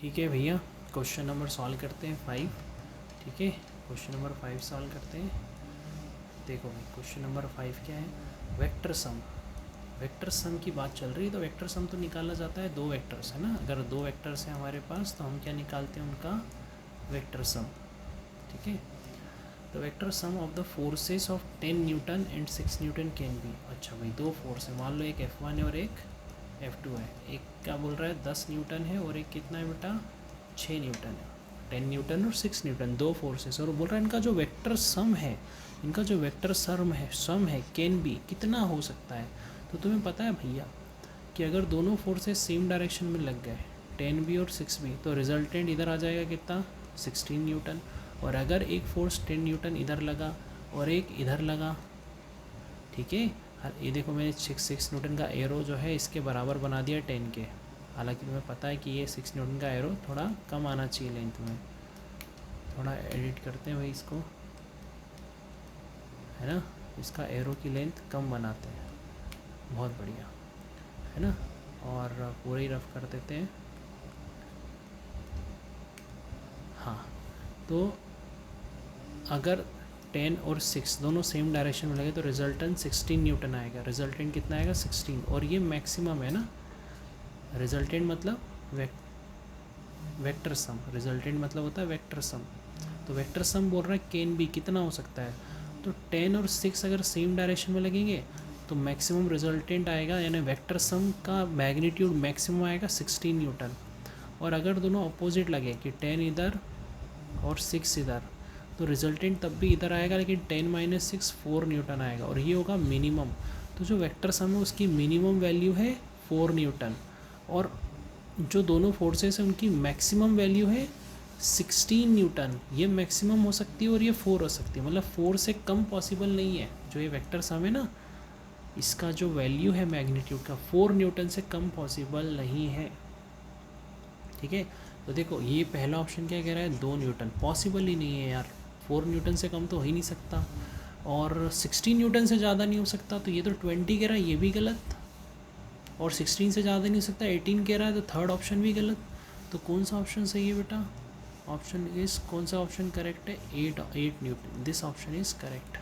ठीक है भैया, क्वेश्चन नंबर सॉल्व करते हैं 5। ठीक है, क्वेश्चन नंबर 5 सॉल्व करते हैं। देखो भाई, क्वेश्चन नंबर 5 क्या है, वेक्टर सम। वेक्टर सम की बात चल रही है, तो वेक्टर सम तो निकाला जाता है दो वेक्टर्स है ना। अगर दो वेक्टर्स हैं हमारे पास तो हम क्या निकालते हैं, उनका वेक्टर सम। ठीक है, तो vector sum of the forces of 10 Newton and 6 Newton can be. अच्छा भाई, दो फोर्स है, मान लो एक F1 है और एक F2 है। एक क्या बोल रहा है 10 न्यूटन है और एक कितना है बेटा 6 न्यूटन है। 10 न्यूटन और 6 न्यूटन, दो फोर्सेस, और बोल रहा है इनका जो वेक्टर सम है, इनका जो वेक्टर सम है कैन बी, कितना हो सकता है। तो तुम्हें पता है भैया कि अगर दोनों फोर्सेस सेम डायरेक्शन में लग गए 10 भी और 6 भी, तो रिजल्टेंट इधर आ जाएगा कितना 16 न्यूटन। और अगर एक फोर्स 10 न्यूटन इधर लगा और एक इधर लगा, ठीक है, ये देखो मैंने 6 न्यूटन का एरो जो है इसके बराबर बना दिया 10 के। हालांकि तुम्हें पता है कि ये 6 न्यूटन का एरो थोड़ा कम आना चाहिए लेंथ में। थोड़ा एडिट करते हैं भाई इसको, है ना, इसका एरो की लेंथ कम बनाते हैं, बहुत बढ़िया, है ना। और पूरे ही रफ कर देते हैं। हाँ, तो अगर 10 और 6 दोनों सेम डायरेक्शन में लगे तो रिजल्टेंट 16 न्यूटन आएगा। रिजल्टेंट कितना आएगा 16, और ये मैक्सिमम है ना। रिजल्टेंट मतलब वेक्टर सम, रिजल्टेंट मतलब होता है वेक्टर सम। तो वेक्टर सम बोल रहा है कैन बी, कितना हो सकता है। तो 10 और 6 अगर सेम डायरेक्शन में लगेंगे तो मैक्सिमम रिजल्टेंट आएगा, यानी वेक्टर सम का मैग्नीट्यूड मैक्सिमम आएगा 16 न्यूटन। और अगर दोनों अपोजिट लगे कि 10 इधर और 6 इधर, तो रिजल्टेंट तब भी इधर आएगा, लेकिन 10 - 6 4 न्यूटन आएगा, और ये होगा मिनिमम। तो जो वेक्टर सम है उसकी मिनिमम वैल्यू है 4 न्यूटन, और जो दोनों फोर्सेस हैं उनकी मैक्सिमम वैल्यू है 16 न्यूटन। ये मैक्सिमम हो सकती है और ये 4 हो सकती है, मतलब 4 से कम पॉसिबल नहीं है। जो ये वेक्टर सम है ना, इसका जो वैल्यू है मैग्नीट्यूड का 4 न्यूटन से कम पॉसिबल नहीं है। ठीक है, तो देखो ये पहला ऑप्शन क्या कह रहा है 2 न्यूटन, पॉसिबल ही नहीं है यार, 4 न्यूटन से कम तो हो ही नहीं सकता, और 16 न्यूटन से ज़्यादा नहीं हो सकता, तो ये तो 20 कह रहा है, ये भी गलत, और 16 से ज़्यादा नहीं हो सकता, 18 कह रहा है, तो थर्ड ऑप्शन भी गलत। तो कौन सा ऑप्शन सही है बेटा, ऑप्शन इस, कौन सा ऑप्शन करेक्ट है, 8 Newton, this option is correct.